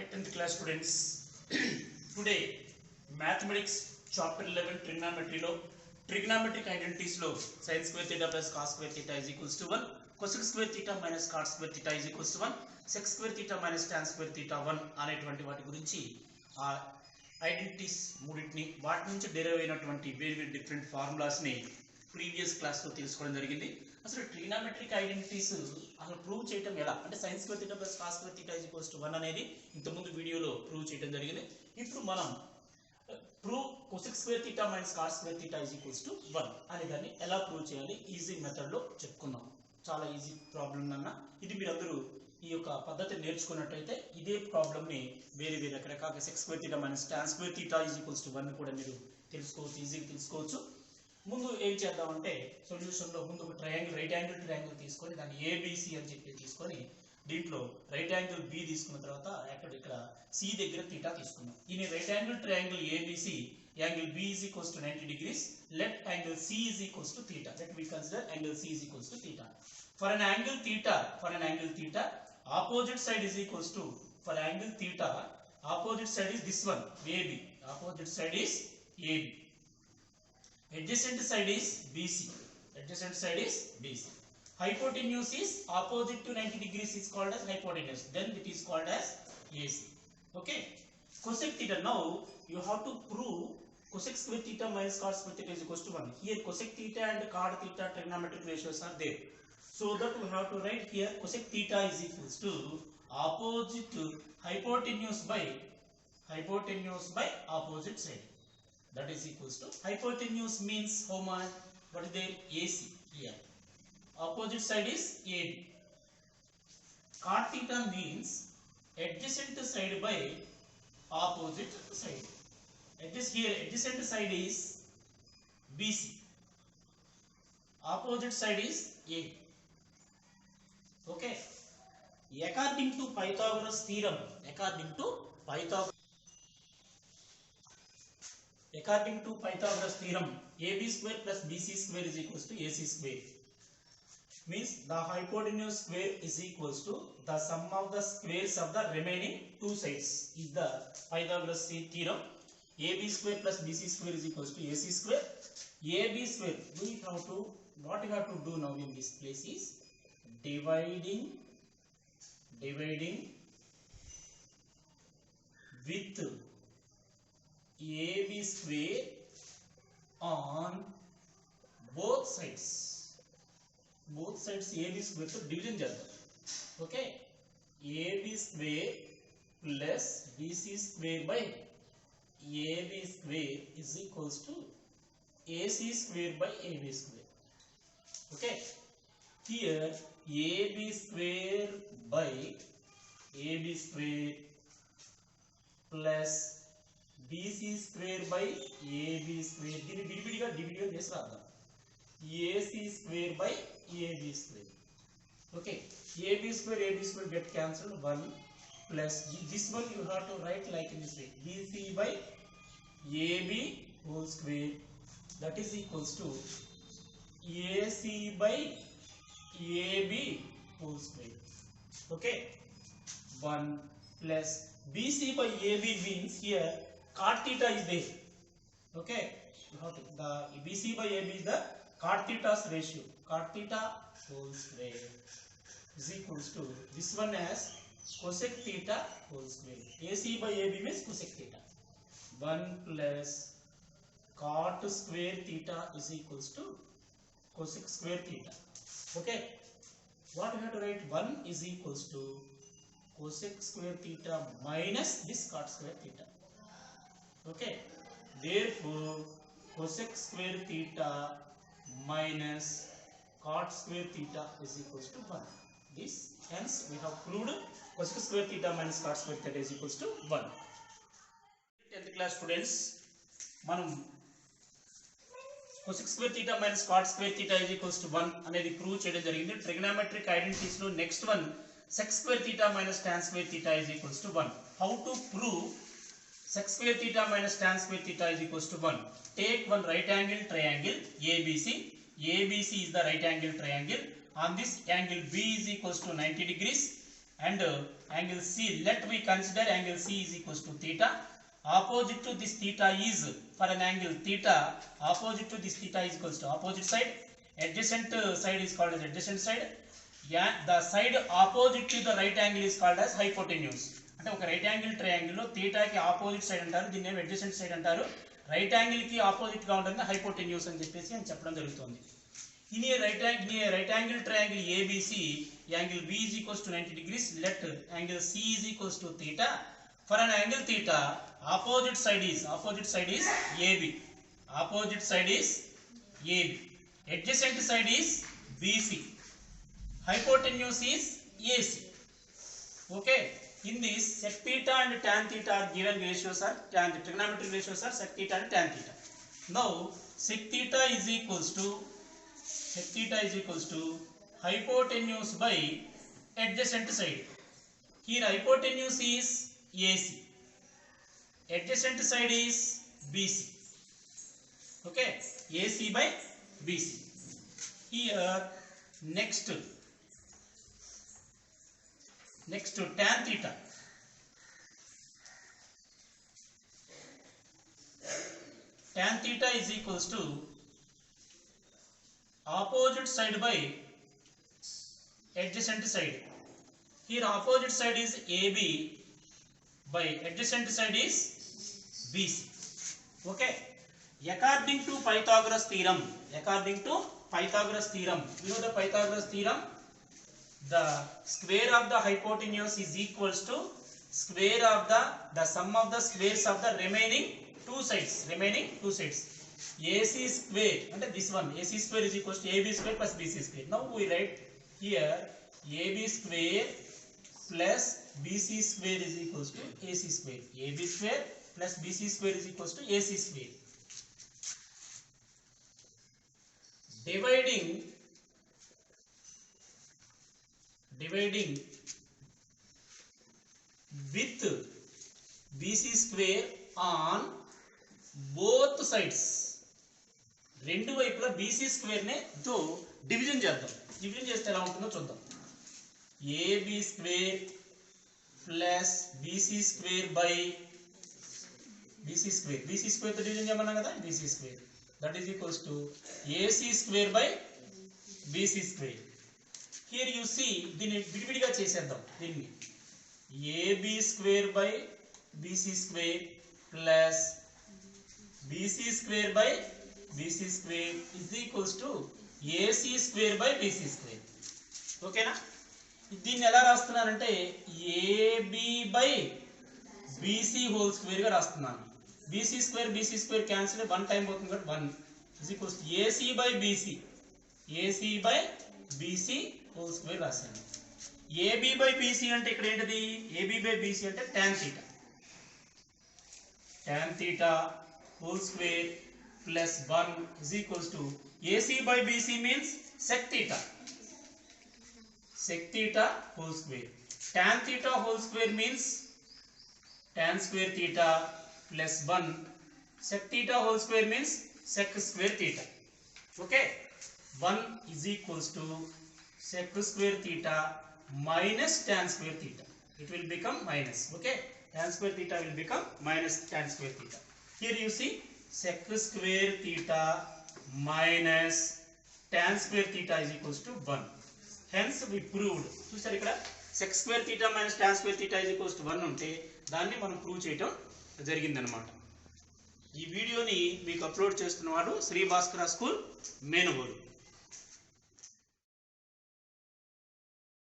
Hi 10th class students. Today mathematics chapter 11 trigonometry lo trigonometric identities lo sin square theta plus cos square theta is equals to 1, cosec square theta minus cot square theta is equals to 1, sec square theta minus tan square theta 1 అనేటువంటి వాటి గురించి ఆ identities మూడింటిని వాటి నుంచి derive అయినటువంటి వేరు వేరు డిఫరెంట్ ఫార్ములాస్ ని ప్రీవియస్ క్లాస్ లో తెలుసుకోవడం జరిగింది. అసలు ట్రిగ్నామెట్రిక్ ఐడెంటిటీస్ అసలు ప్రూవ్ చేయడం ఎలా అంటే sin square theta plus cos square theta is equals to 1 అనేది ఇంతకుముందు వీడియోలో ప్రూవ్ చేయడం జరిగింది. ఇప్పుడు మనం prove cosec square theta minus cot square theta is equals to 1 అనే దాన్ని ఎలా ప్రూవ్ చేయాలి ఈజీ మెథడ్ లో చెప్పుకుందాం. చాలా ఈజీ ప్రాబ్లం అన్న ఇది మీరందరూ ఈ యొక్క పద్ధతి నేర్చుకున్నట్లయితే ఇదే ప్రాబ్లమ్ ని వేరే వేరే రకరకాల sec square theta minus tan square theta is equals to 1 కూడా మీరు తెలుసుకోవచ్చు, ఈజీగా తెలుసుకోవచ్చు. ముందు ఏం చేద్దామంటే సొల్యూషన్ లో ముందు ఒక ట్రయాంగిల్ రైట్ యాంగిల్ ట్రయాంగిల్ తీసుకొని దాన్ని ఏబిసి అని చెప్పి తీసుకొని దీంట్లో రైట్ యాంగిల్ బి తీసుకున్న తర్వాత ఇక్కడ సి దగ్గర థీటా తీసుకున్నాం. ఈ right angle triangle ABC angle B is equals to 90 degrees, let angle C is equals to theta. Let we consider angle C is equals to theta. For an angle theta, opposite side is equals to, for angle theta, opposite side is this one, AB. Opposite side is AB. Adjacent side is BC. Adjacent side is BC. Hypotenuse is opposite to 90 degrees is called as hypotenuse. Then it is called as AC. Okay. Cosec theta. Now you have to prove cosec square theta minus cot square theta is equals to 1. Here cosec theta and cot theta trigonometric ratios are there. So that we have to write here cosec theta is equals to opposite to hypotenuse by opposite side. That is equals to hypotenuse means how much? What is there? AC here. Opposite side is AB. Cot theta means adjacent side by opposite side. Adjacent side is BC. Opposite side is AB. Okay. According to Pythagoras theorem, according to Pythagoras theorem, AB square plus BC square is equals to AC square. Means the hypotenuse square is equals to the sum of the squares of the remaining two sides is the Pythagoras theorem. AB square plus BC square is equals to AC square. AB square, what we have to do now in this place is dividing with AB square on both sides AB square to division చేద్దాం. Okay, AB square plus BC square by AB square is equals to AC square by AB square. Okay, here AB square by AB square plus BC square by AB square దీన్ని విడివిడిగా division చేసి రాద్దాం. AC square by AB square. Okay, AB square get cancelled. 1 plus this one you have to write like in this way, BC by AB whole square, that is equals to AC by AB whole square. Okay, 1 plus BC by AB means here cot theta is there. Okay, the BC by AB is the cot theta's ratio. Cot theta whole square is equals to this one as cosec theta whole square. AC by AB means cosec theta. 1 plus cot square theta is equals to cosec square theta. Okay, what we have to write? 1 is equals to cosec square theta minus this cot square theta. Okay, therefore cosec square theta minus cot square theta is equals to 1. This hence we have proved cosec square theta minus cot square theta is equals to 1. 10th class students, మనం cosec square theta minus cot square theta is equals to 1 అనేది prove చేయడం జరిగింది. Trigonometric identities లో next one sec square theta minus tan square theta is equals to 1. How to prove sec square theta minus tan square theta is equals to 1? Take one right angle triangle ABC. ABC is the right angle triangle. On this angle B is equals to 90 degrees. and angle C. Let we consider angle C is equals to theta. Opposite to this theta is, for an angle theta, opposite to this theta is equals to opposite side. Adjacent side is called as adjacent side. Yeah, the side opposite to the right angle is called as hypotenuse. అంటే ఒక right angle triangle లో థీటాకి opposite side అంటారు, దీన్ని adjacent side అంటారు. Right angle కి opposite గా ఉంటుంది hypotenuse అని చెప్పేసి నేను చెప్పడం జరుగుతుంది. In a right angle triangle ABC, angle B is equals to 90 degrees. Let angle C is equals to theta. For an angle theta, opposite side is AB. Opposite side is AB. Adjacent side is BC. Hypotenuse is AC. Okay. In this, sec theta and tan theta are given ratios are trigonometric ratios are sec theta and tan theta. Now, sec theta is equals to hypotenuse by adjacent side. Here hypotenuse is AC. Adjacent side is BC. Okay, AC by BC. Here next to tan theta. Tan theta is equals to opposite side by adjacent side. Here opposite side is AB by adjacent side is BC. Okay. According to Pythagoras theorem, you know the Pythagoras theorem. The square of the hypotenuse is equals to square of the sum of the squares of the remaining two sides. AC square, and this one AC square is equals to AB square plus BC square. Now we write here AB square plus BC square is equals to AC square. AB square plus BC square is equals to AC square. Dividing with BC square on both sides. రెండు వైపులా BC square నే తో division చేద్దాం. Division చేస్తే ఎలా ఉంటుందో చూద్దాం. AB square plus BC square by BC square తో డివిజన్ చేయమన్నాం కదా, BC square that is equals to AC square by BC square. Here you see, దీన్ని విడివిడిగా చేసేద్దాం. దీన్ని AB square by BC square plus BC square by BC square is equals to AC square by BC square. ఓకేనా? దీన్ని ఎలా రాస్తున్నానంటే AB by BC whole square గా రాస్తున్నాను. BC square cancel 1 time పోతుంది కాబట్టి 1 is equals to AC by BC whole square రాశాను. AB by BC అంటే ఇక్కడ ఏంటిది? AB బై BC అంటే tan theta whole square plus 1 is equals to AC by BC means sec theta whole square. Tan theta whole square means tan square theta plus 1. Sec theta whole square means sec square theta. Okay, 1 is equals to sec square theta minus tan square theta. It will become minus. Okay, tan square theta will become minus tan square theta. Here you see sec square theta minus tan square theta is equals to 1. Hence we proved. చూసారు ఇక్కడ sec square theta minus tan square theta is equals to 1 ఉంటే దాన్ని మనం prove చేయటం జరిగిందనమాట. ఈ వీడియోని మీకు అప్లోడ్ చేస్తున్నవాడు శ్రీ భాస్కర స్కూల్ మేనుగోడు.